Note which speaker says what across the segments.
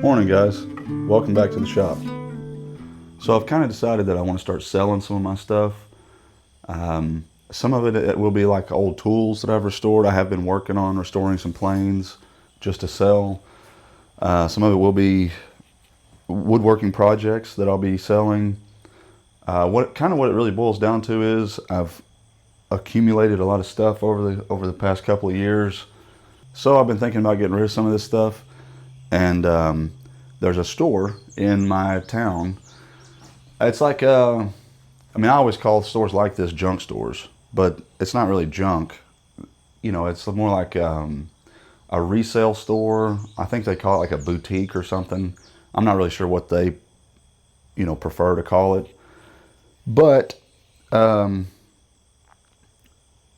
Speaker 1: Morning guys, welcome back to the shop. So I've kind of decided that I want to start selling some of my stuff. Some of it will be like old tools that I've restored. I have been working on restoring some planes just to sell. Some of it will be woodworking projects that I'll be selling. What it really boils down to is I've accumulated a lot of stuff over the past couple of years. So I've been thinking about getting rid of some of this stuff. And there's a store in my town. It's like, I always call stores like this junk stores, but it's not really junk. You know, it's more like a resale store. I think they call it like a boutique or something. I'm not really sure what they, prefer to call it. But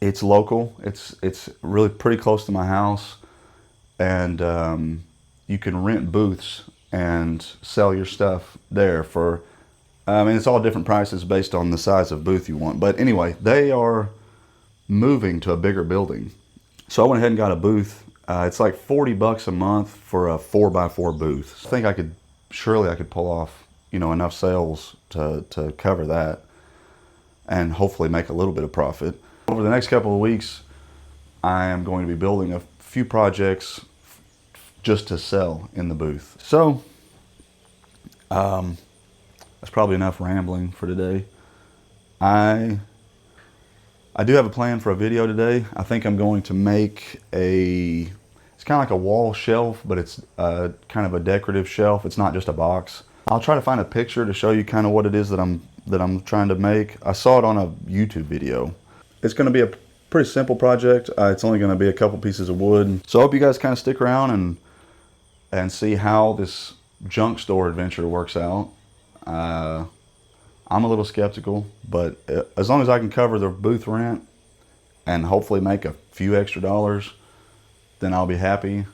Speaker 1: it's local. It's really pretty close to my house. And you can rent booths and sell your stuff there for, it's all different prices based on the size of booth you want. But anyway, they are moving to a bigger building. So I went ahead and got a booth. It's like $40 a month for a 4x4 booth. I think surely I could pull off, enough sales to cover that and hopefully make a little bit of profit. Over the next couple of weeks, I am going to be building a few projects just to sell in the booth. So that's probably enough rambling for today. I do have a plan for a video today. I think I'm going to make it's kind of like a wall shelf, but it's kind of a decorative shelf. It's not just a box. I'll try to find a picture to show you kind of what it is that I'm trying to make. I saw it on a YouTube video. It's going to be a pretty simple project. It's only going to be a couple pieces of wood. So I hope you guys kind of stick around and see how this junk store adventure works out. I'm a little skeptical, but as long as I can cover the booth rent and hopefully make a few extra dollars, then I'll be happy.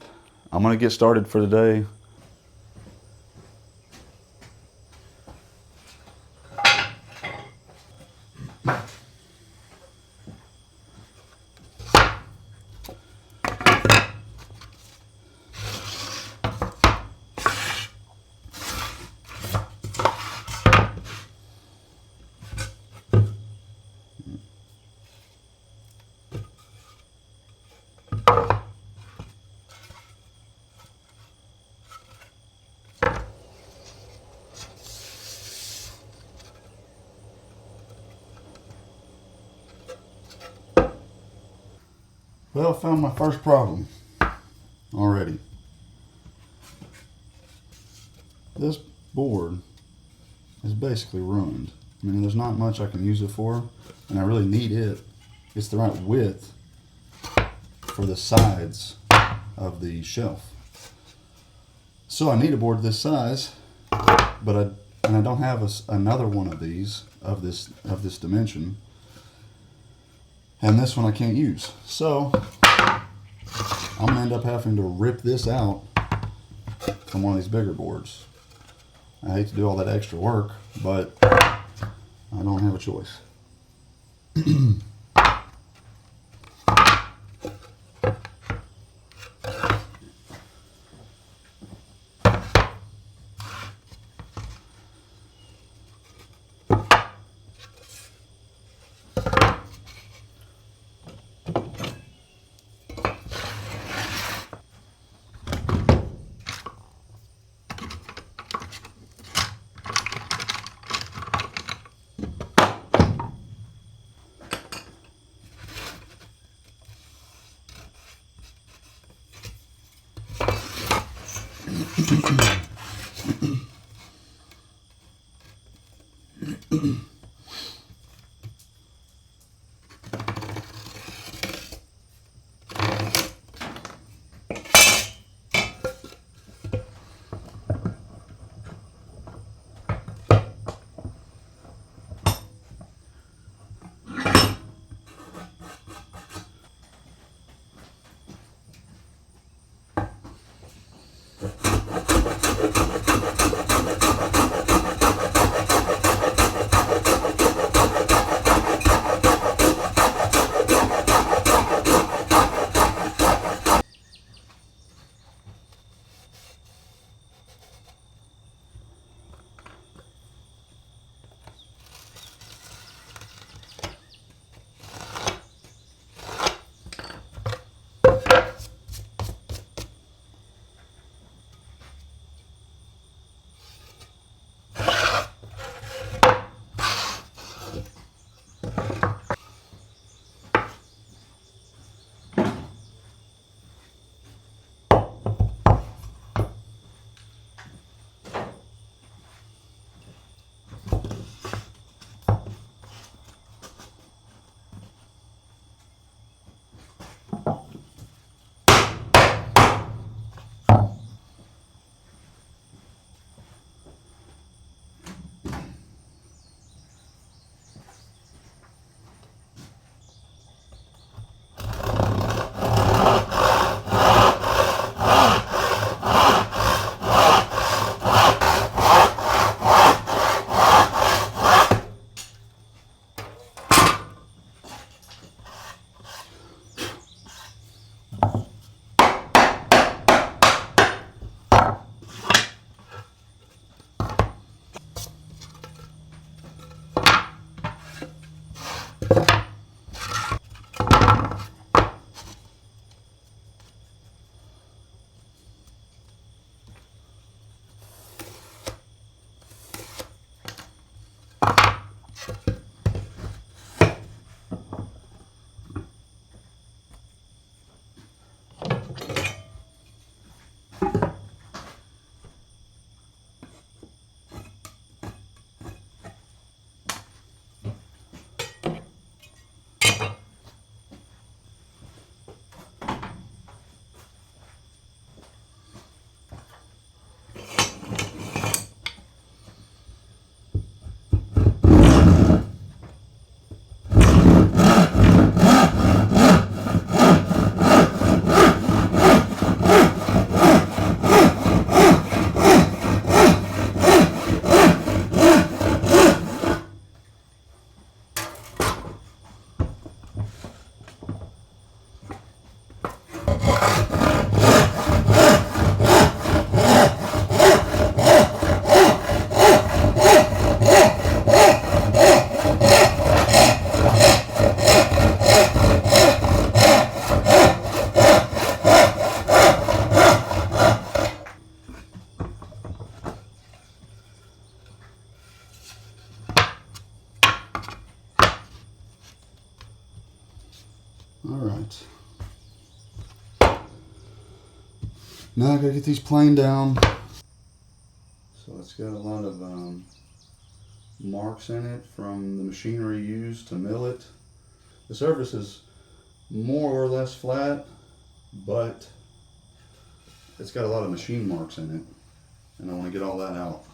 Speaker 1: I'm gonna get started for today. Well, I found my first problem already. This board is basically ruined. There's not much I can use it for, and I really need it. It's the right width for the sides of the shelf. So I need a board this size, but I don't have another one of these of this dimension. And this one I can't use. So I'm gonna end up having to rip this out from one of these bigger boards. I hate to do all that extra work, but I don't have a choice. All right. Now I gotta get these planed down. So it's got a lot of marks in it from the machinery used to mill it. The surface is more or less flat, but it's got a lot of machine marks in it, and I want to get all that out.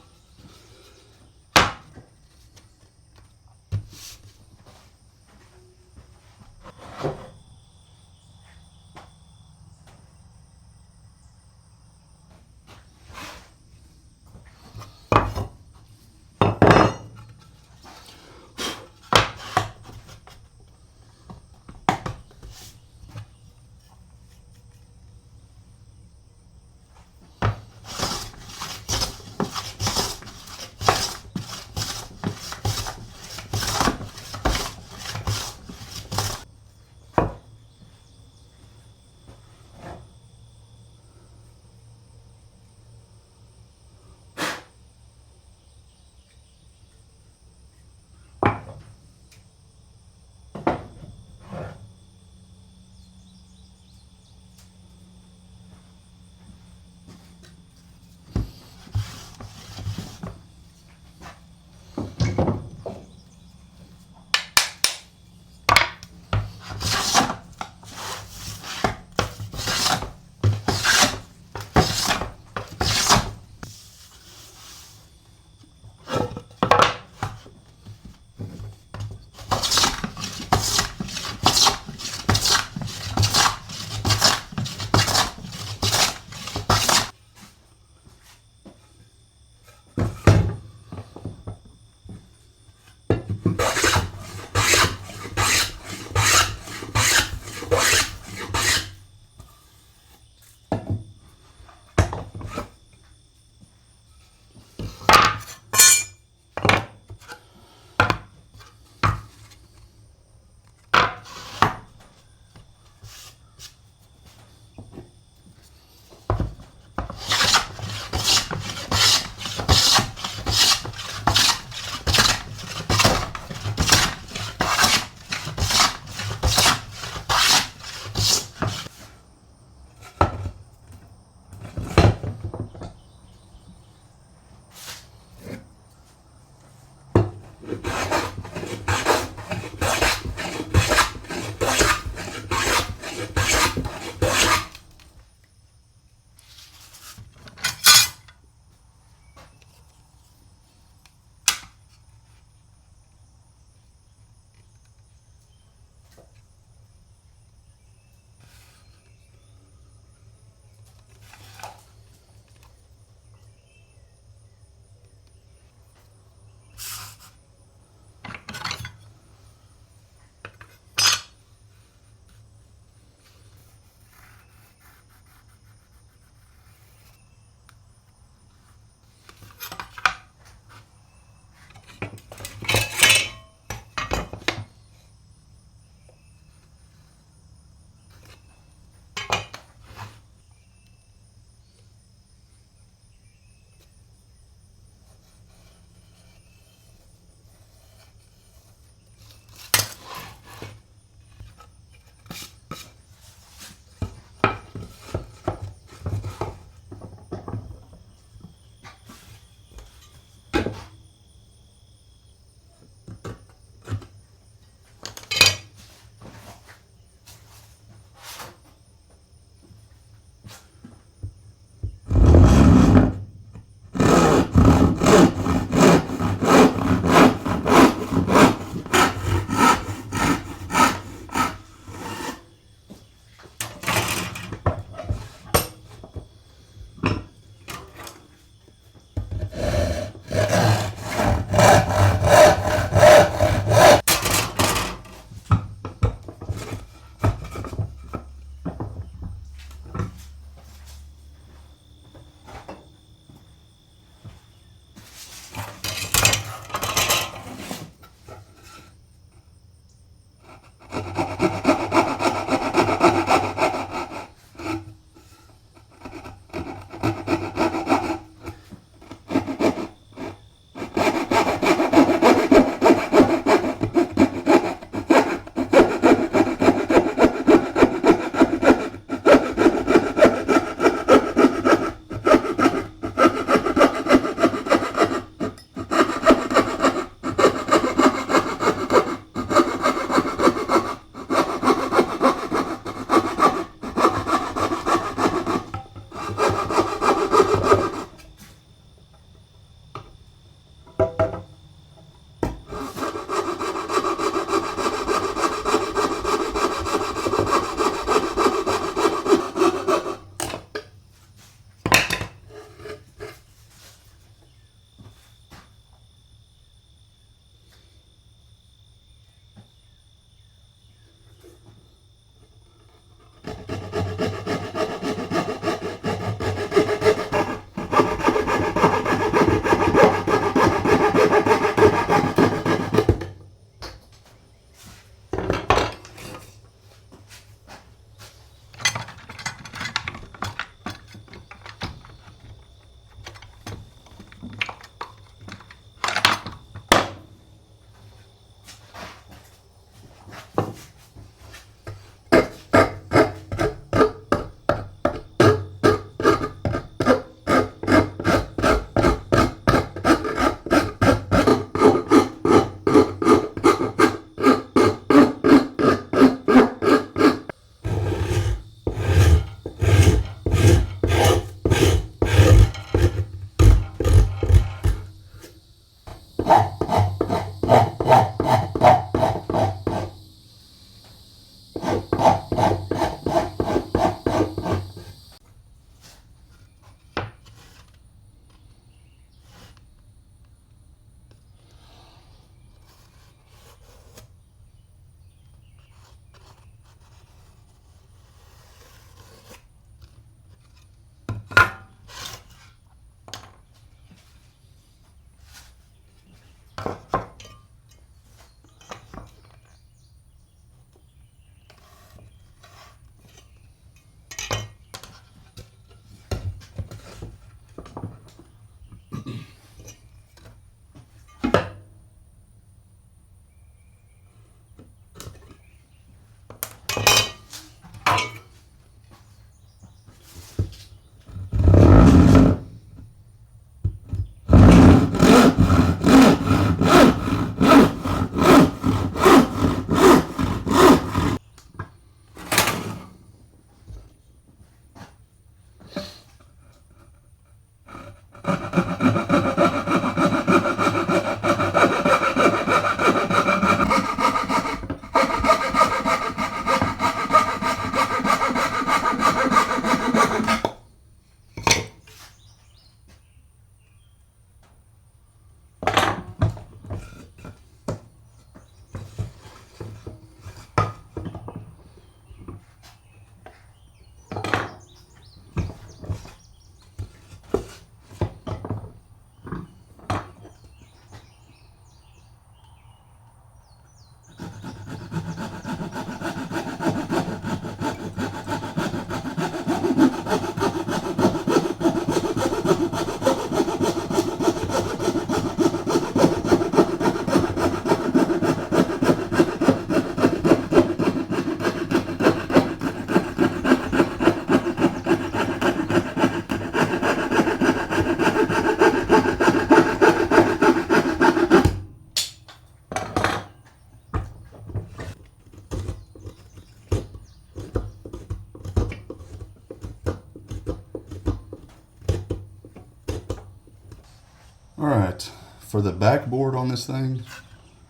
Speaker 1: All right, for the backboard on this thing,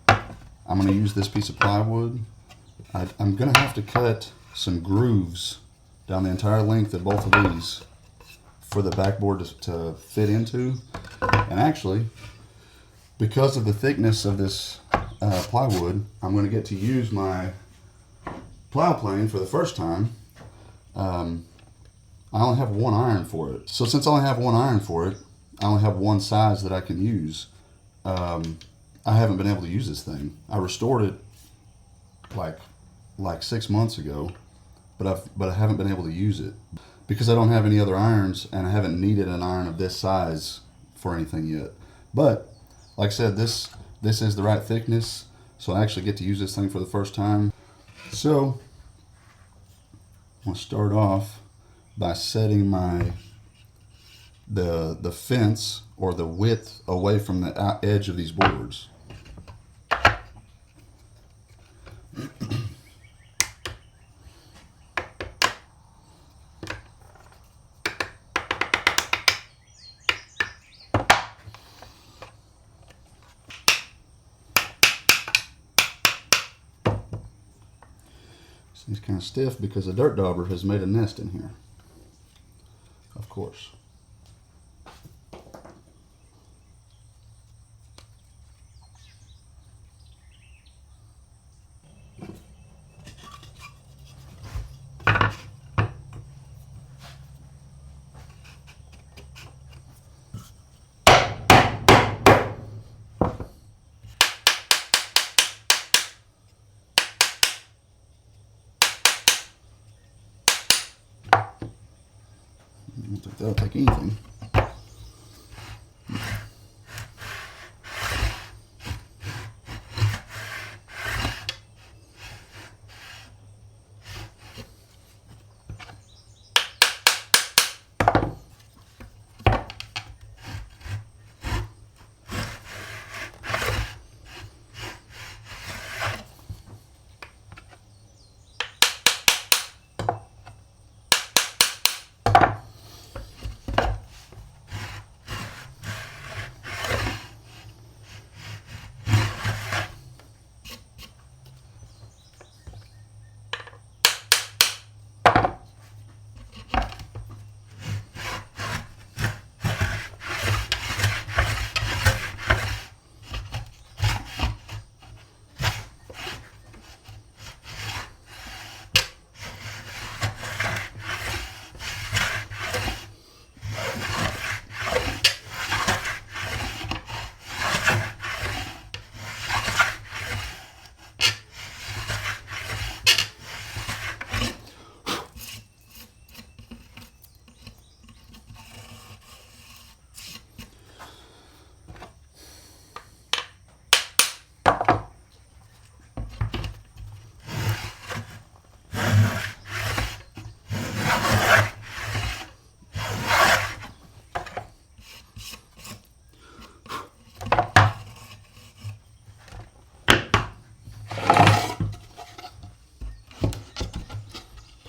Speaker 1: I'm going to use this piece of plywood. I'm going to have to cut some grooves down the entire length of both of these for the backboard to fit into. And actually, because of the thickness of this plywood, I'm going to get to use my plow plane for the first time. I only have one iron for it. So since I only have one iron for it, I only have one size that I can use. I haven't been able to use this thing. I restored it like 6 months ago, but I haven't been able to use it because I don't have any other irons, and I haven't needed an iron of this size for anything yet. But like I said, this is the right thickness, so I actually get to use this thing for the first time. So I'm going to start off by setting the fence or the width away from the edge of these boards. It's kind of stiff because the dirt dauber has made a nest in here, of course. I don't think that'll take anything.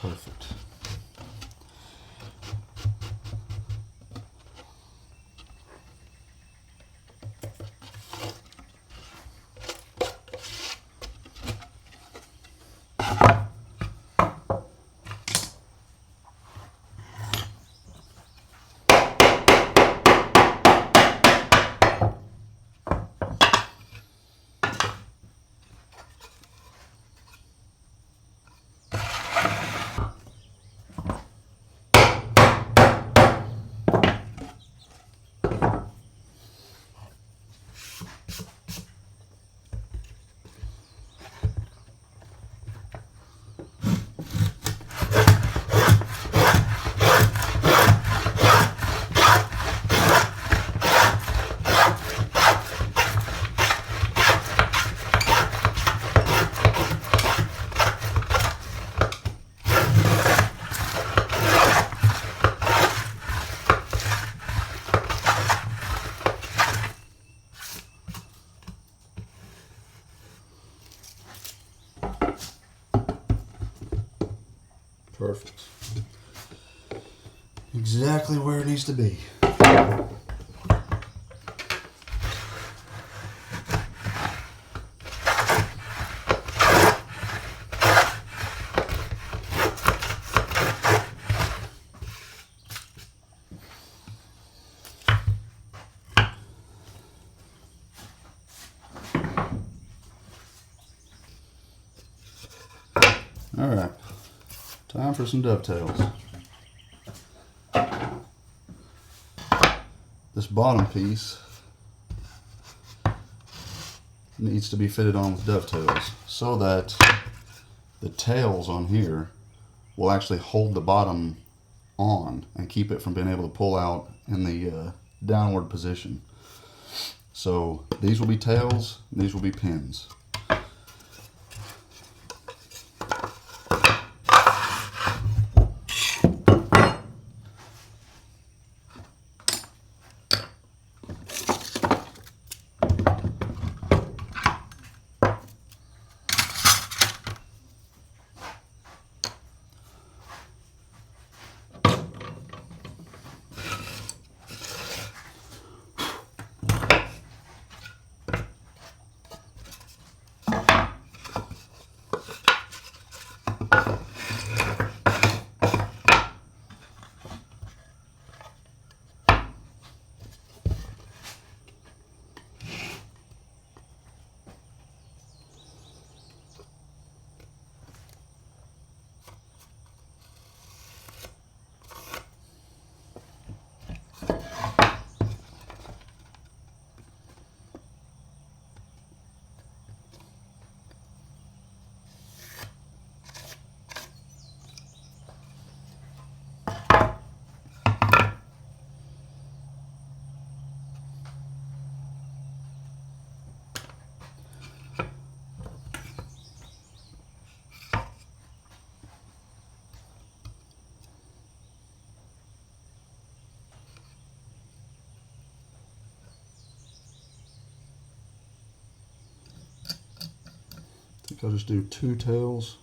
Speaker 1: Perfect. Perfect. Exactly where it needs to be. Time for some dovetails. This bottom piece needs to be fitted on with dovetails so that the tails on here will actually hold the bottom on and keep it from being able to pull out in the downward position. So these will be tails, these will be pins. I think I'll just do 2 tails.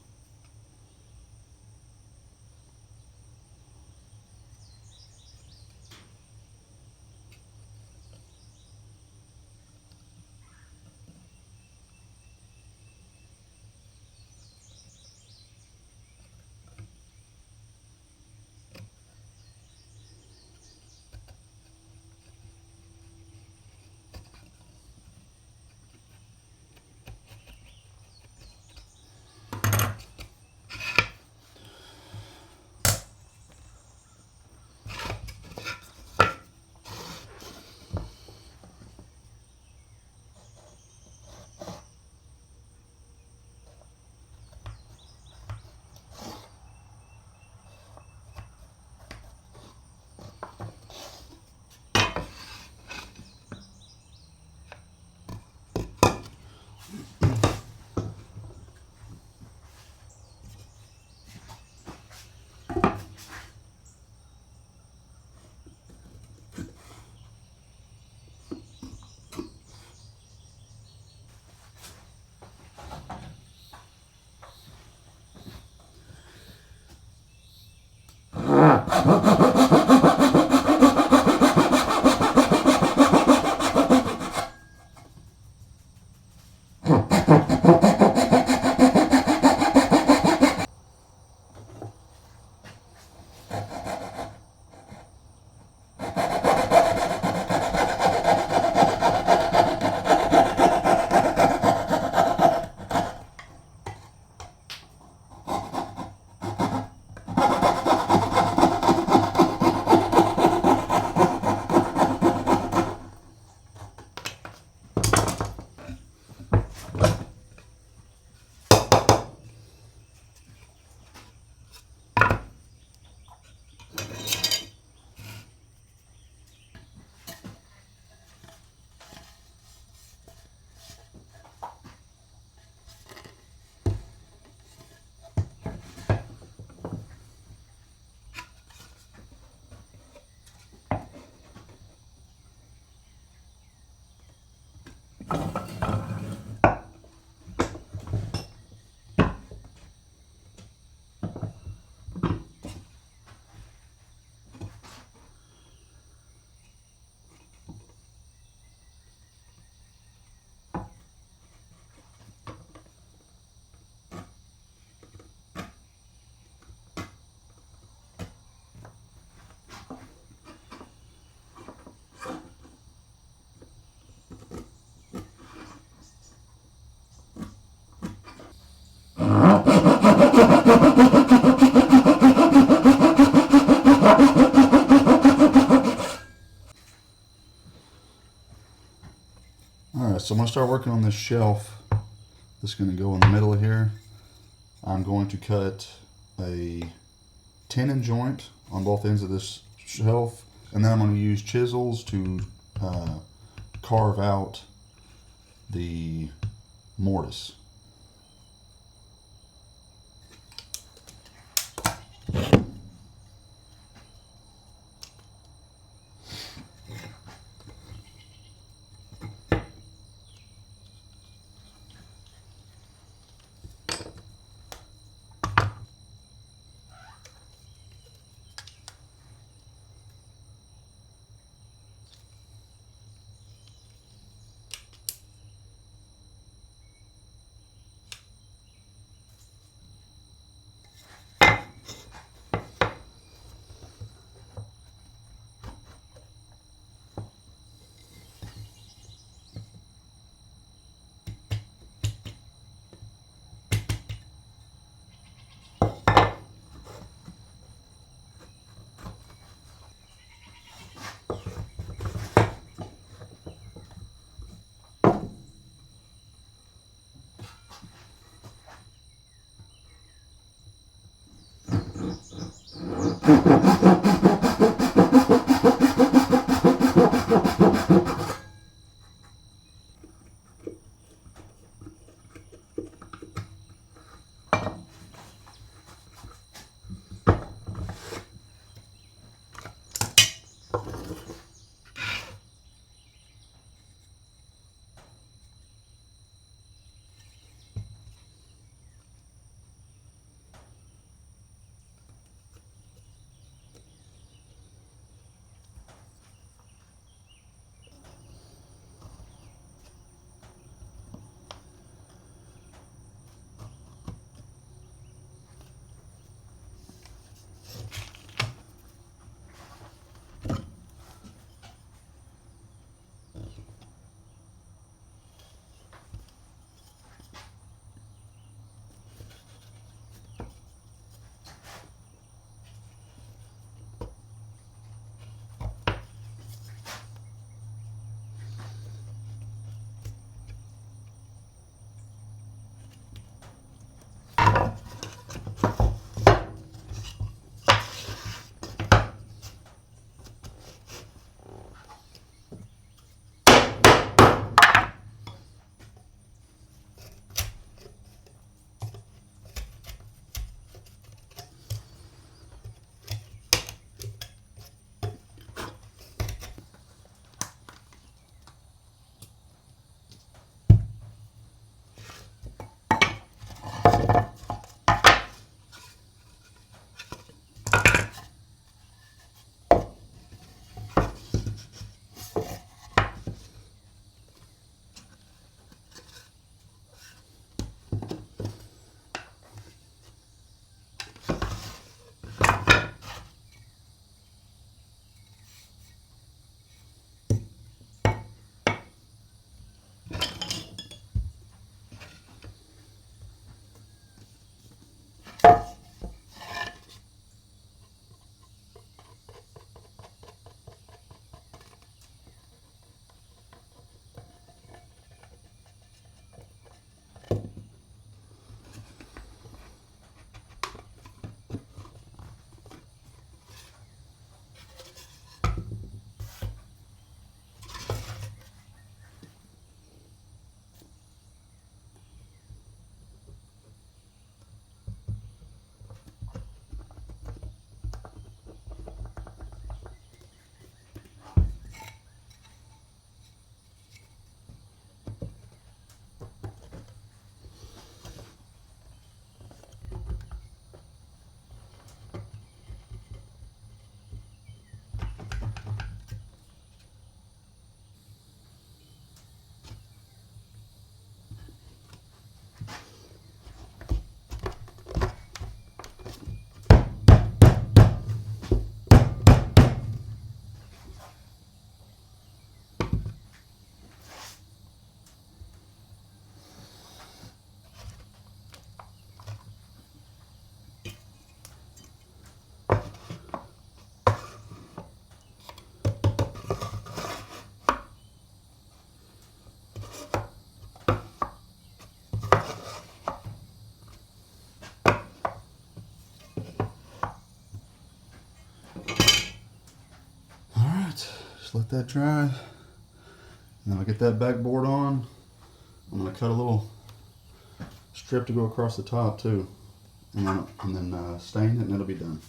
Speaker 1: start working on this shelf that's going to go in the middle of here, I'm going to cut a tenon joint on both ends of this shelf, and then I'm going to use chisels to carve out the mortise. let that dry. And then I'll get that backboard on. I'm gonna cut a little strip to go across the top too. And then stain it and it'll be done.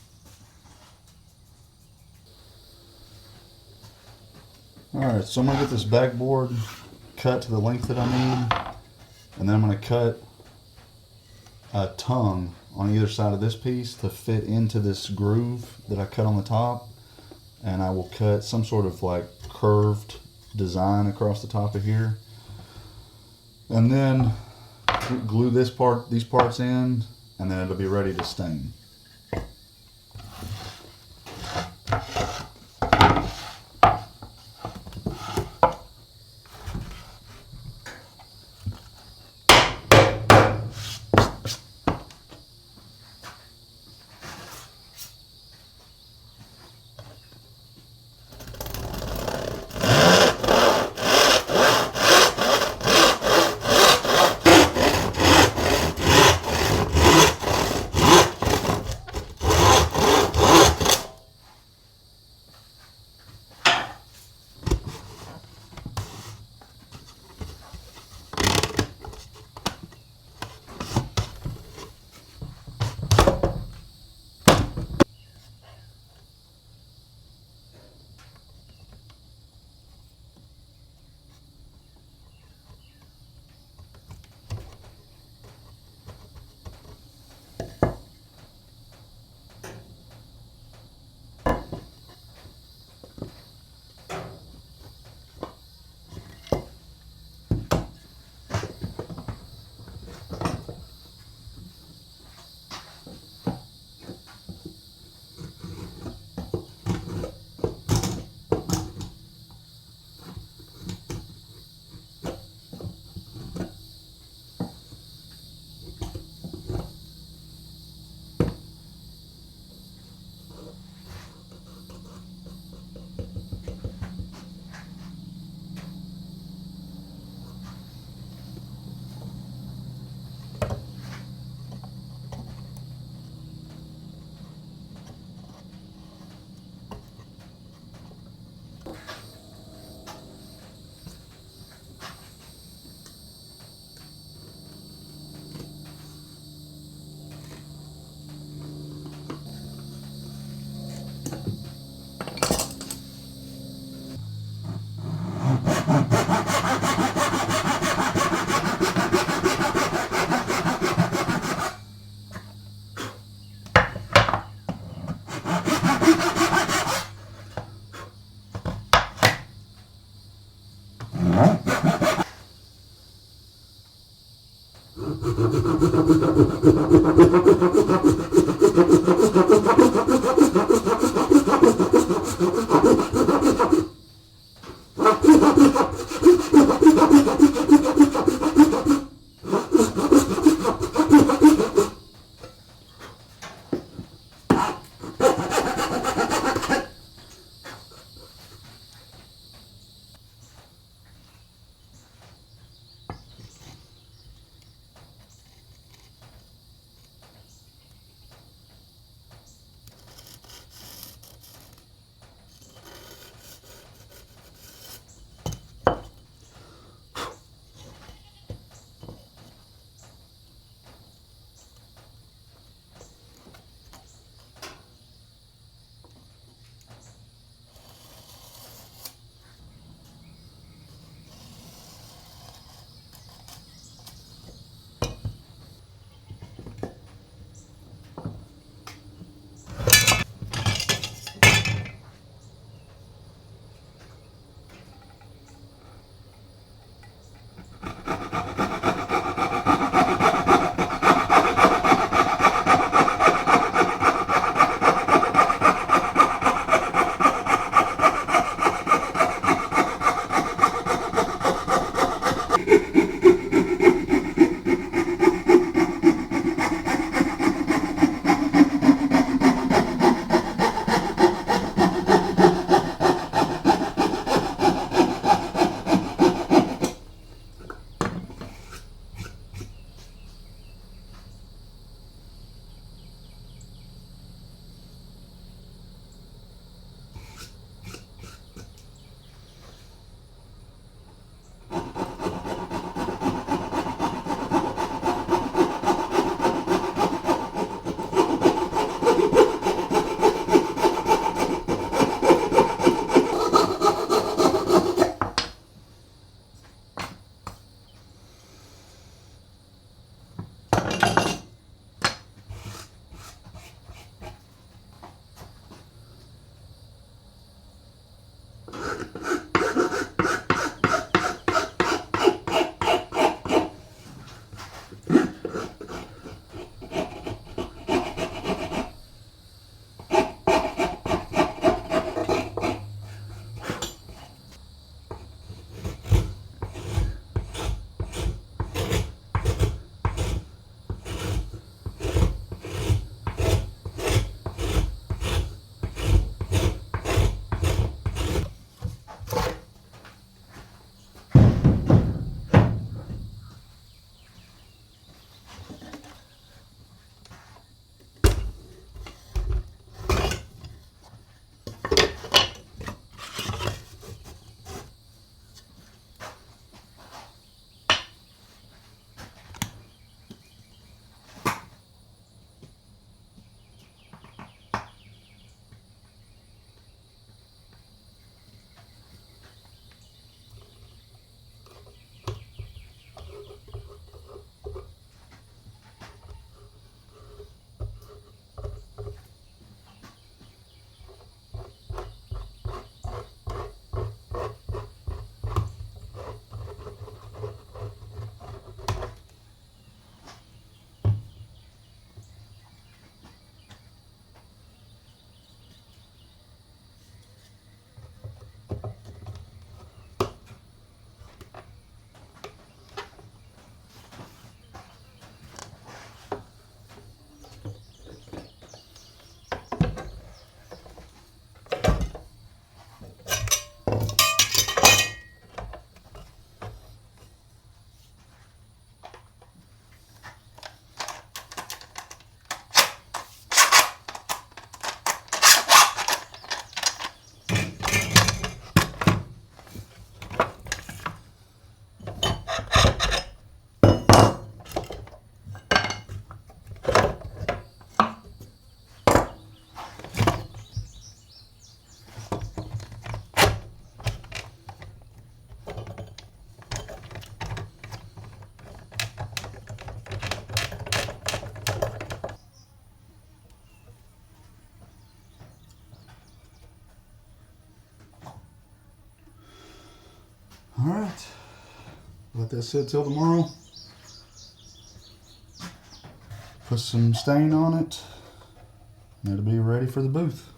Speaker 1: Alright, so I'm gonna get this backboard cut to the length that I need. And then I'm gonna cut a tongue on either side of this piece to fit into this groove that I cut on the top. And I will cut some sort of like curved design across the top of here. And then glue these parts in, and then it'll be ready to stain. All right, let that sit till tomorrow. Put some stain on it, and it'll be ready for the booth.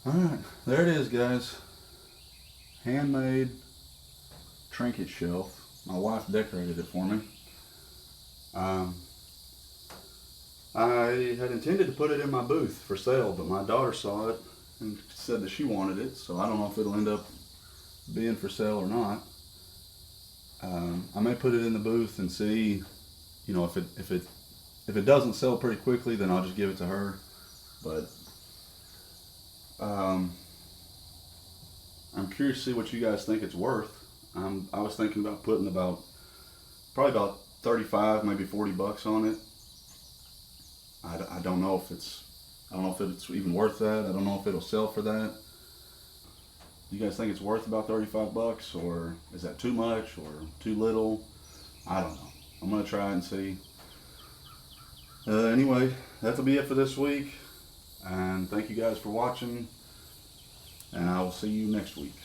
Speaker 1: All right, there it is, guys. Handmade trinket shelf. My wife decorated it for me. Um, I had intended to put it in my booth for sale, but my daughter saw it and said that she wanted it, so I don't know if it'll end up being for sale or not. I may put it in the booth and see, you know, if it doesn't sell pretty quickly, then I'll just give it to her. But I'm curious to see what you guys think it's worth. I was thinking about putting probably about 35, maybe 40 bucks on it. I don't know if it's even worth that. I don't know if it'll sell for that. You guys think it's worth about 35 bucks, or is that too much or too little? I don't know. I'm gonna try and see. Anyway, that'll be it for this week. And thank you guys for watching, and I will see you next week.